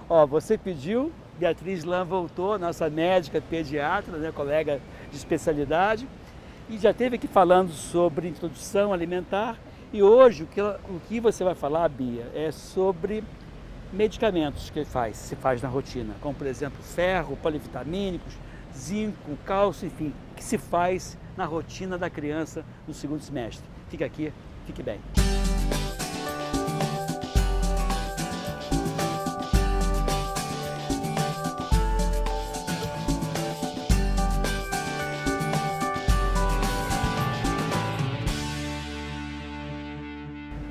Ó, você pediu, Beatriz Lam voltou, nossa médica pediatra, né, colega de especialidade, e já esteve aqui falando sobre introdução alimentar. E hoje o que você vai falar, Bia, é sobre medicamentos que se faz na rotina, como por exemplo ferro, polivitamínicos, zinco, cálcio, enfim, que se faz na rotina da criança no segundo semestre. Fica aqui, fique bem.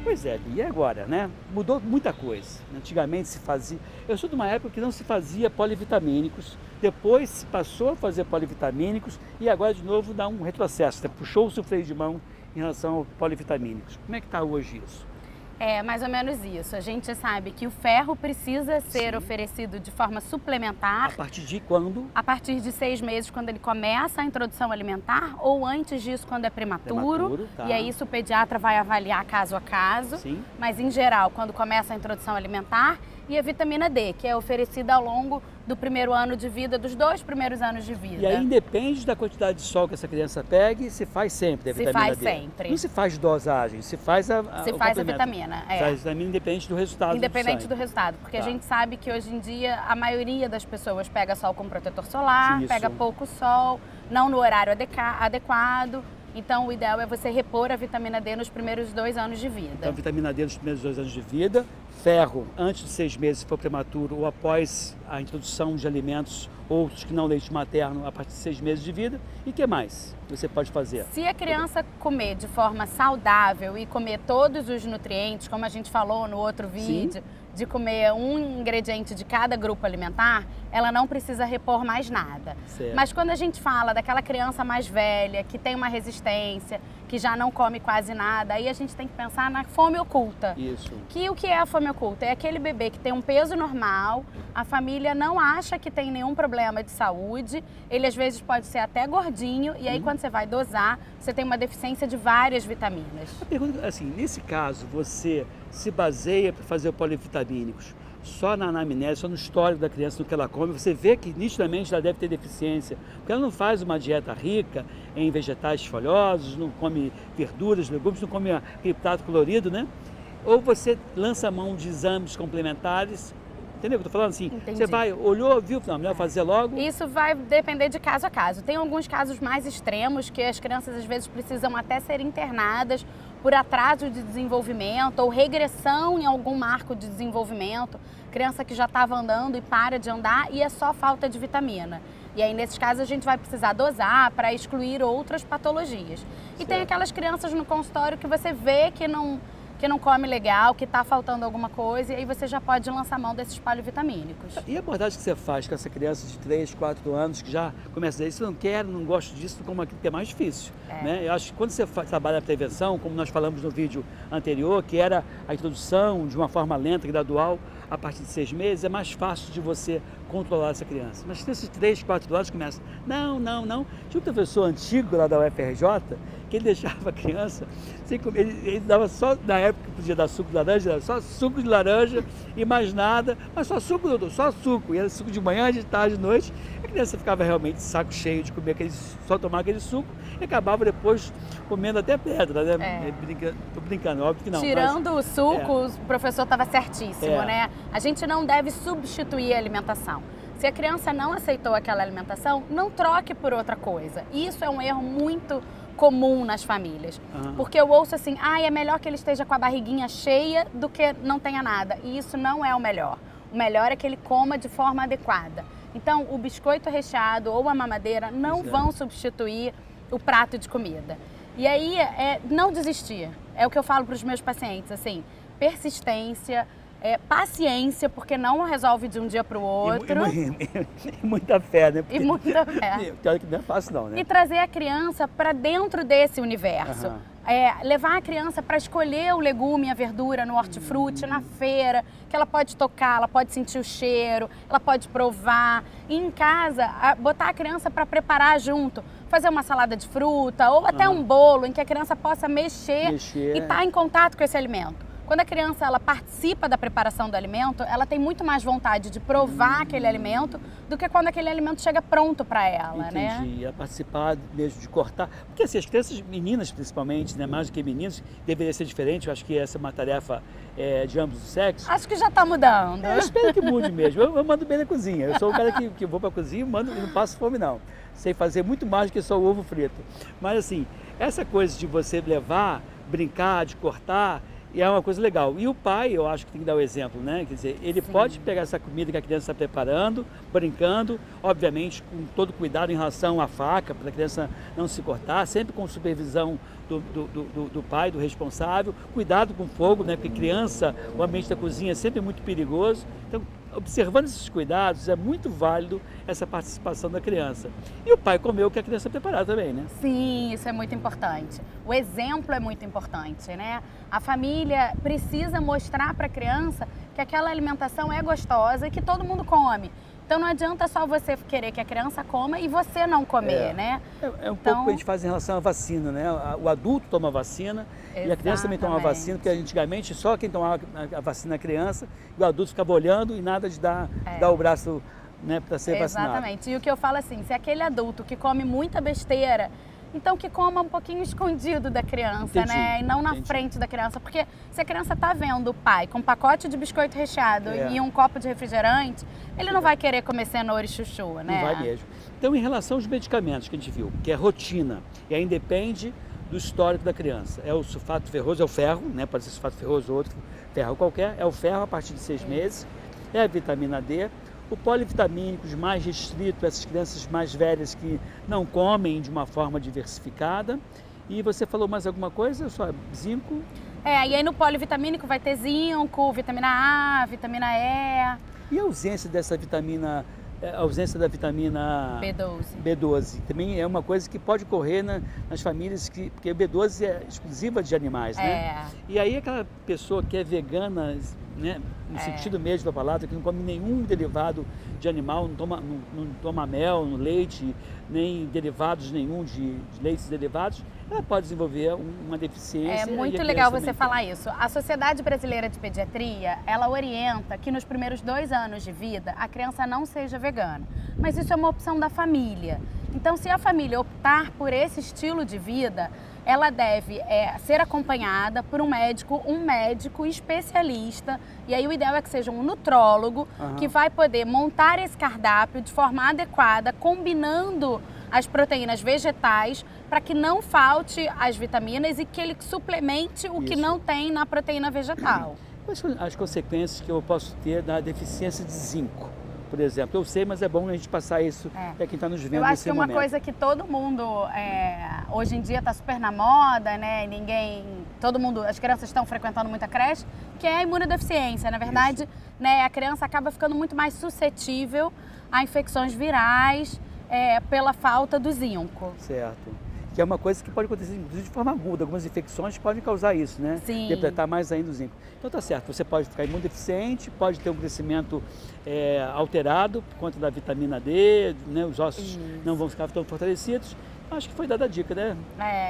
Pois é, e agora, né? Mudou muita coisa. Antigamente se fazia... Eu sou de uma época que não se fazia polivitamínicos, depois se passou a fazer polivitamínicos e agora de novo dá um retrocesso, né? Puxou-se o freio de mão em relação aos polivitamínicos. Como é que está hoje isso? É mais ou menos isso. A gente sabe que o ferro precisa ser Sim. oferecido de forma suplementar. A partir de quando? A partir de 6 meses, quando ele começa a introdução alimentar, ou antes disso, quando é prematuro. Tá. E aí isso o pediatra vai avaliar caso a caso. Sim. Mas em geral, quando começa a introdução alimentar, e a vitamina D, que é oferecida ao longo do primeiro ano de vida, dos 2 primeiros anos de vida. E aí independe da quantidade de sol que essa criança pegue, se faz sempre a vitamina D. Se faz sempre. Não se faz dosagem, se faz a vitamina. Se faz a vitamina independente do resultado Independente do do resultado, porque Tá. a gente sabe que hoje em dia a maioria das pessoas pega sol com protetor solar, Isso. pega pouco sol, não no horário adequado. Então o ideal é você repor a vitamina D nos primeiros 2 anos de vida. Então, vitamina D nos primeiros 2 anos de vida, ferro antes de 6 meses se for prematuro ou após a introdução de alimentos outros que não leite materno a partir de 6 meses de vida. E o que mais você pode fazer? Se a criança comer de forma saudável e comer todos os nutrientes, como a gente falou no outro vídeo, de comer um ingrediente de cada grupo alimentar, ela não precisa repor mais nada. Certo. Mas quando a gente fala daquela criança mais velha, que tem uma resistência, que já não come quase nada, aí a gente tem que pensar na fome oculta. Isso. Que o que é a fome oculta? É aquele bebê que tem um peso normal, a família não acha que tem nenhum problema de saúde, ele às vezes pode ser até gordinho, e aí quando você vai dosar, você tem uma deficiência de várias vitaminas. A pergunta, assim, nesse caso, você se baseia para fazer polivitamínicos só na anamnese, só no histórico da criança, no que ela come, você vê que nitidamente ela deve ter deficiência, porque ela não faz uma dieta rica em vegetais folhosos, não come verduras, legumes, não come aquele prato colorido, né? Ou você lança a mão de exames complementares, entendeu o que eu estou falando? Assim, Entendi. você vai, olhou, viu, não, melhor fazer logo. Isso vai depender de caso a caso. Tem alguns casos mais extremos que as crianças às vezes precisam até ser internadas por atraso de desenvolvimento ou regressão em algum marco de desenvolvimento. Criança que já estava andando e para de andar e é só falta de vitamina. E aí, nesses casos, a gente vai precisar dosar para excluir outras patologias. E Certo. tem aquelas crianças no consultório que você vê que não come legal, que está faltando alguma coisa, e aí você já pode lançar mão desses polivitamínicos. E a abordagem que você faz com essa criança de 3, 4 anos que já começa a dizer, isso eu não quero, não gosto disso, como aquilo que é mais difícil. Né? Eu acho que quando você trabalha a prevenção, como nós falamos no vídeo anterior, que era a introdução de uma forma lenta, gradual, a partir de 6 meses, é mais fácil de você controlar essa criança. Mas nesses 3, 4 anos começa, não. Tinha um professor antigo lá da UFRJ, que ele deixava a criança sem comer, ele dava só, na época que podia dar suco de laranja, só suco de laranja e mais nada, mas só suco, doutor, só suco. E era suco de manhã, de tarde, de noite. A criança ficava realmente de saco cheio de comer só tomar aquele suco e acabava depois comendo até pedra, né? Tô brincando, óbvio que não. Tirando mas, o suco, o professor estava certíssimo, né? A gente não deve substituir a alimentação. Se a criança não aceitou aquela alimentação, não troque por outra coisa. Isso é um erro muito comum nas famílias. Porque eu ouço assim, é melhor que ele esteja com a barriguinha cheia do que não tenha nada. E isso não é o melhor. O melhor é que ele coma de forma adequada. Então, o biscoito recheado ou a mamadeira não vão substituir o prato de comida. E aí, não desistir. É o que eu falo para os meus pacientes, assim, persistência, paciência, porque não resolve de um dia para o outro. E muita fé, né? Porque, e muita fé. Claro que não é fácil não, né? E trazer a criança para dentro desse universo. Levar a criança para escolher o legume e a verdura no hortifruti, na feira, que ela pode tocar, ela pode sentir o cheiro, ela pode provar. E em casa, botar a criança para preparar junto, fazer uma salada de fruta ou até um bolo em que a criança possa mexer e estar em contato com esse alimento. Quando a criança ela participa da preparação do alimento, ela tem muito mais vontade de provar aquele alimento do que quando aquele alimento chega pronto para ela, né? Entendi, a participar mesmo de cortar. Porque assim, as crianças, meninas principalmente, né, mais do que meninos, deveria ser diferente. Eu acho que essa é uma tarefa de ambos os sexos. Acho que já está mudando. Eu espero que mude mesmo. Eu mando bem na cozinha. Eu sou o cara que vou para a cozinha e não passo fome, não. Sei fazer muito mais do que só o ovo frito. Mas assim, essa coisa de você levar, brincar, de cortar, é uma coisa legal. E o pai, eu acho que tem que dar o exemplo, né? Quer dizer, ele Sim. pode pegar essa comida que a criança está preparando, brincando, obviamente com todo cuidado em relação à faca, para a criança não se cortar, sempre com supervisão do pai, do responsável, cuidado com o fogo, né? Porque criança, o ambiente da cozinha é sempre muito perigoso. Então, observando esses cuidados, é muito válido essa participação da criança. E o pai comeu o que a criança preparar também, né? Sim, isso é muito importante. O exemplo é muito importante, né? A família precisa mostrar para a criança que aquela alimentação é gostosa e que todo mundo come. Então não adianta só você querer que a criança coma e você não comer, né? É um pouco o que a gente faz em relação à vacina, né? O adulto toma vacina e a criança também toma vacina, porque antigamente só quem tomava a vacina é a criança e o adulto ficava olhando e nada de dar o braço, né, para ser vacinado. Exatamente. E o que eu falo assim, se aquele adulto que come muita besteira, então que coma um pouquinho escondido da criança, né? E não na frente da criança. Porque se a criança tá vendo o pai com um pacote de biscoito recheado e um copo de refrigerante, ele não vai querer comer cenoura e chuchu, né? Não vai mesmo. Então, em relação aos medicamentos que a gente viu, que é rotina, e aí depende do histórico da criança. É o sulfato ferroso, é o ferro, né? Pode ser sulfato ferroso ou outro ferro qualquer. É o ferro a partir de 6 meses. É a vitamina D. O polivitamínicos mais restrito, essas crianças mais velhas que não comem de uma forma diversificada. E você falou mais alguma coisa? Só zinco? E aí no polivitamínico vai ter zinco, vitamina A, vitamina E. E a ausência dessa vitamina, a ausência da vitamina B12 também é uma coisa que pode ocorrer nas famílias, porque B12 é exclusiva de animais, né? E aí aquela pessoa que é vegana, né, no sentido mesmo da palavra, que não come nenhum derivado de animal, não toma mel, no leite, nem derivados nenhum de leites derivados, ela pode desenvolver uma deficiência. É muito legal você falar isso. A Sociedade Brasileira de Pediatria, ela orienta que nos primeiros 2 anos de vida a criança não seja vegana. Mas isso é uma opção da família. Então, se a família optar por esse estilo de vida, ela deve ser acompanhada por um médico especialista, e aí o ideal é que seja um nutrólogo, que vai poder montar esse cardápio de forma adequada, combinando as proteínas vegetais, para que não falte as vitaminas e que ele suplemente o que não tem na proteína vegetal. Quais são as consequências que eu posso ter da deficiência de zinco? Por exemplo, eu sei, mas é bom a gente passar isso para quem está nos vendo nesse momento. Eu acho que é uma coisa que todo mundo, hoje em dia está super na moda, né? Todo mundo, as crianças estão frequentando muita creche, que é a imunodeficiência. Na verdade, né, a criança acaba ficando muito mais suscetível a infecções virais pela falta do zinco. Certo. Que é uma coisa que pode acontecer, inclusive, de forma aguda. Algumas infecções podem causar isso, né? Sim. Depletar mais ainda o zinco. Então tá certo, você pode ficar imunodeficiente, pode ter um crescimento alterado por conta da vitamina D, né? Os ossos não vão ficar tão fortalecidos. Acho que foi dada a dica, né?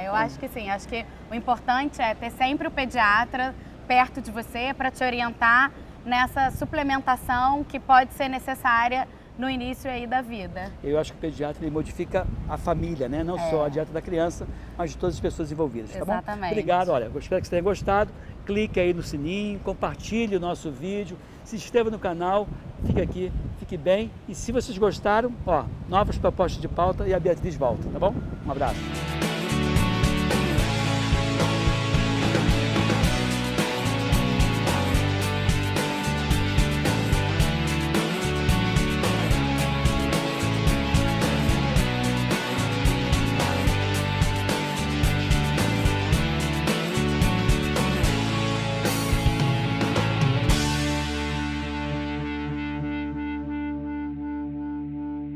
Eu acho que sim. Acho que o importante é ter sempre o pediatra perto de você para te orientar nessa suplementação que pode ser necessária no início aí da vida. Eu acho que o pediatra ele modifica a família, né? Não só a dieta da criança, mas de todas as pessoas envolvidas, tá bom? Exatamente. Obrigado, olha, espero que você tenha gostado. Clique aí no sininho, compartilhe o nosso vídeo, se inscreva no canal, fique aqui, fique bem. E se vocês gostaram, novas propostas de pauta e a Beatriz volta, tá bom? Um abraço.